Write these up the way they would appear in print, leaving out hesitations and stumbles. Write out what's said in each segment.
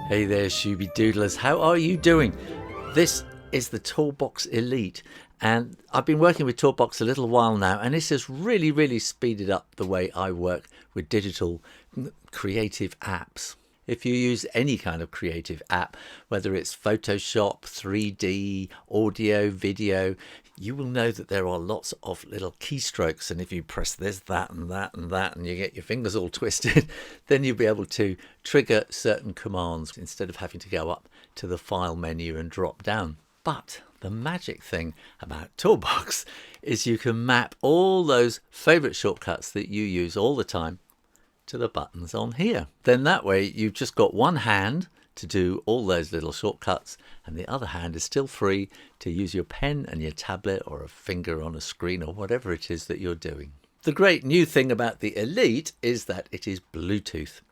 Hey there, Shooby Doodlers. How are you doing? This is the TOURBOX Elite, and I've been working with TOURBOX a little while now, and this has really speeded up the way I work with digital creative apps. If you use any kind of creative app, whether it's Photoshop, 3D, audio, video, you will know that there are lots of little keystrokes, and if you press this, that and that and that, and you get your fingers all twisted, then you'll be able to trigger certain commands instead of having to go up to the file menu and drop down. But the magic thing about TOURBOX is you can map all those favorite shortcuts that you use all the time to the buttons on here. Then that way you've just got one hand to do all those little shortcuts, and the other hand is still free to use your pen and your tablet or a finger on a screen or whatever it is that you're doing. The great new thing about the Elite is that it is Bluetooth.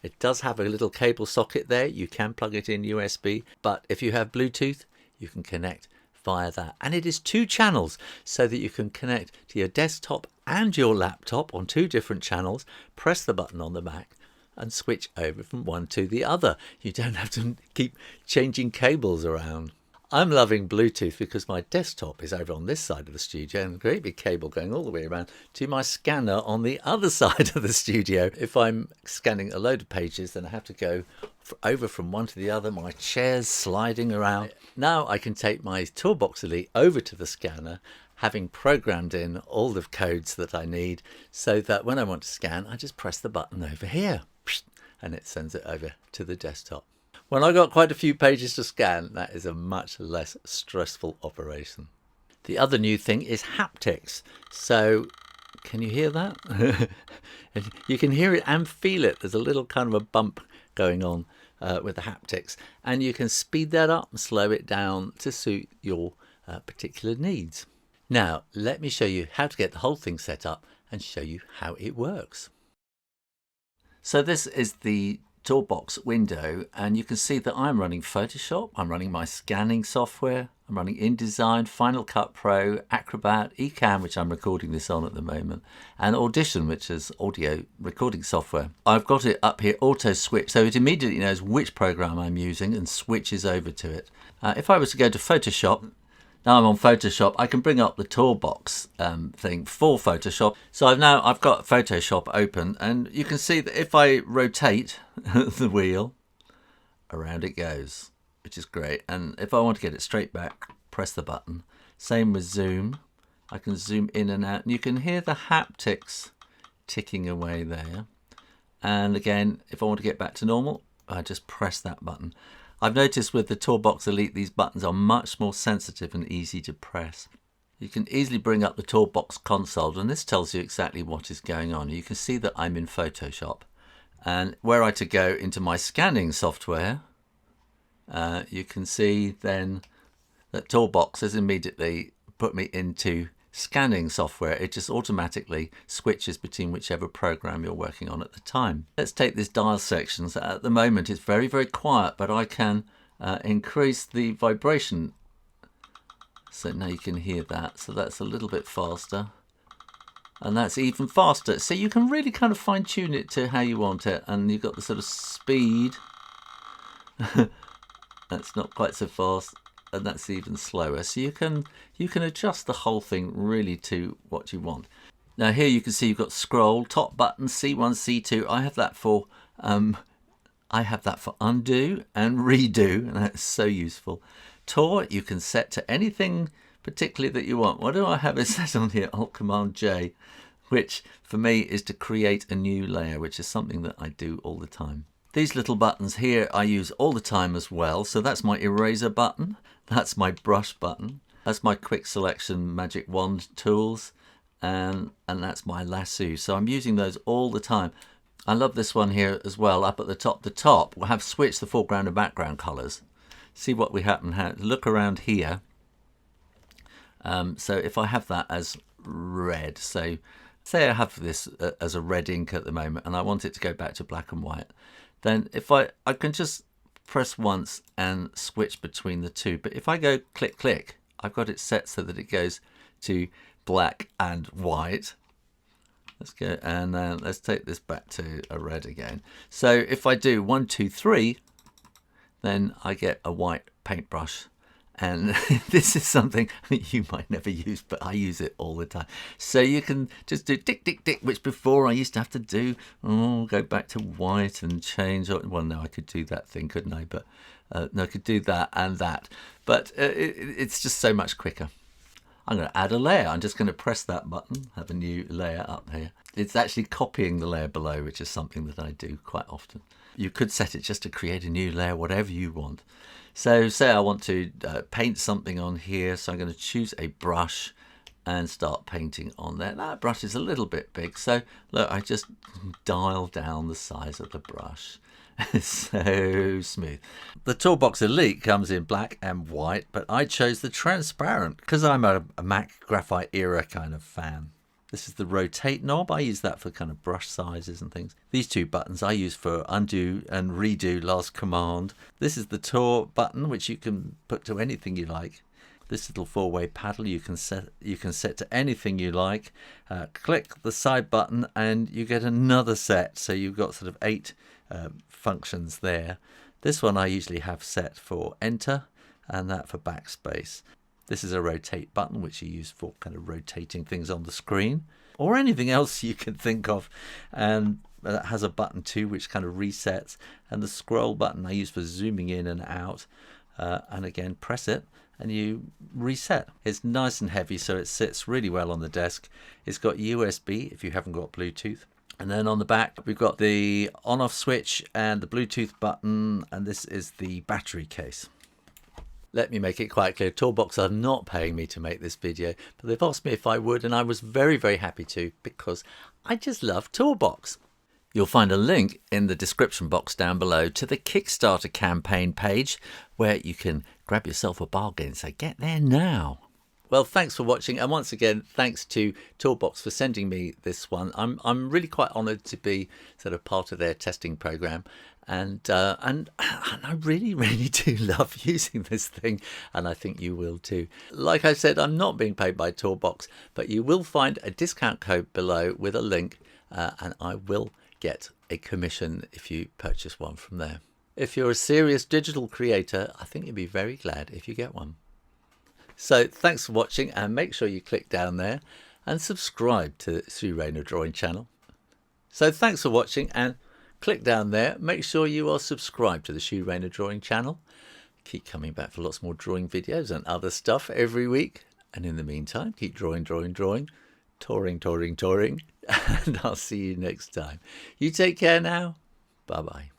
It does have a little cable socket there. You can plug it in USB, but if you have Bluetooth, you can connect via that. And it is 2 channels so that you can connect to your desktop and your laptop on 2 different channels, press the button on the Mac and switch over from one to the other. You don't have to keep changing cables around. I'm loving Bluetooth because my desktop is over on this side of the studio and a great big cable going all the way around to my scanner on the other side of the studio. If I'm scanning a load of pages, then I have to go over from one to the other. My chair's sliding around. Now I can take my TOURBOX Elite over to the scanner, having programmed in all the codes that I need, so that when I want to scan, I just press the button over here and it sends it over to the desktop. When I got quite a few pages to scan, that is a much less stressful operation. The other new thing is haptics. So can you hear that? You can hear it and feel it. There's a little kind of a bump going on with the haptics, and you can speed that up and slow it down to suit your particular needs. Now, let me show you how to get the whole thing set up and show you how it works. So this is the TOURBOX window, and you can see that I'm running Photoshop, I'm running my scanning software, I'm running inDesign, Final Cut Pro, Acrobat, Ecamm, which I'm recording this on at the moment, and Audition, which is audio recording software. I've got it up here auto switch, so it immediately knows which program I'm using and switches over to it. If I was to go to Photoshop, now I'm on Photoshop, I can bring up the TOURBOX thing for Photoshop. So I've got Photoshop open, and you can see that if I rotate the wheel, around it goes, which is great. And if I want to get it straight back, press the button. Same with zoom. I can zoom in and out, and you can hear the haptics ticking away there. And again, if I want to get back to normal, I just press that button. I've noticed with the TOURBOX Elite, these buttons are much more sensitive and easy to press. You can easily bring up the TOURBOX console, and this tells you exactly what is going on. You can see that I'm in Photoshop, and were I to go into my scanning software, you can see then that TOURBOX has immediately put me into scanning software. It just automatically switches between whichever program you're working on at the time. Let's take this dial section. So at the moment it's very quiet, but I can increase the vibration, so now you can hear that. So that's a little bit faster, and that's even faster. So you can really kind of fine-tune it to how you want it, and you've got the sort of speed. That's not quite so fast, and that's even slower. So you can adjust the whole thing really to what you want. Now here you can see you've got scroll, top button, C1, C2. I have that for undo and redo, and that's so useful. Tour you can set to anything particularly that you want. What do I have it set on here? Alt Command J, which for me is to create a new layer, which is something that I do all the time. These little buttons here I use all the time as well. So that's my eraser button, that's my brush button, that's my quick selection magic wand tools, and that's my lasso. So I'm using those all the time. I love this one here as well. Up at the top we'll have switched the foreground and background colors. See what we look around here. So if I have that as red, so say I have this as a red ink at the moment and I want it to go back to black and white, then if I can just press once and switch between the two. But if I go click, I've got it set so that it goes to black and white. Let's go, and let's take this back to a red again. So if I do 1, 2, 3, then I get a white paintbrush. And this is something you might never use, but I use it all the time. So you can just do tick, tick, tick, which before I used to have to do, go back to white and change. Well, no, I could do that thing, couldn't I? But no, I could do that and that. But it's just so much quicker. I'm going to add a layer. I'm just going to press that button, have a new layer up here. It's actually copying the layer below, which is something that I do quite often. You could set it just to create a new layer, whatever you want. So say I want to paint something on here, so I'm going to choose a brush and start painting on there. That brush is a little bit big, so look, I just dial down the size of the brush. It's so smooth. The TOURBOX Elite comes in black and white, but I chose the transparent because I'm a Mac Graphite era kind of fan. This is the rotate knob. I use that for kind of brush sizes and things. These two buttons I use for undo and redo last command. This is the Tour button, which you can put to anything you like. This little four-way paddle you can set to anything you like. Click the side button and you get another set. So you've got sort of 8 functions there. This one I usually have set for enter and that for backspace. This is a rotate button, which you use for kind of rotating things on the screen or anything else you can think of. And that has a button too, which kind of resets. And the scroll button I use for zooming in and out. And again, press it and you reset. It's nice and heavy, so it sits really well on the desk. It's got USB if you haven't got Bluetooth. And then on the back, we've got the on-off switch and the Bluetooth button. And this is the battery case. Let me make it quite clear, TOURBOX are not paying me to make this video, but they've asked me if I would, and I was very, very happy to, because I just love TOURBOX. You'll find a link in the description box down below to the Kickstarter campaign page, where you can grab yourself a bargain, so get there now. Well, thanks for watching, and once again, thanks to TOURBOX for sending me this one. I'm really quite honoured to be sort of part of their testing program, and I really, really do love using this thing, and I think you will too. Like I said, I'm not being paid by TOURBOX, but you will find a discount code below with a link, and I will get a commission if you purchase one from there. If you're a serious digital creator, I think you'll be very glad if you get one. So thanks for watching, and make sure you click down there and subscribe to the Shoo Rayner drawing channel. So thanks for watching, and click down there. Make sure you are subscribed to the Shoo Rayner drawing channel. Keep coming back for lots more drawing videos and other stuff every week. And in the meantime, keep drawing, touring, and I'll see you next time. You take care now. Bye-bye.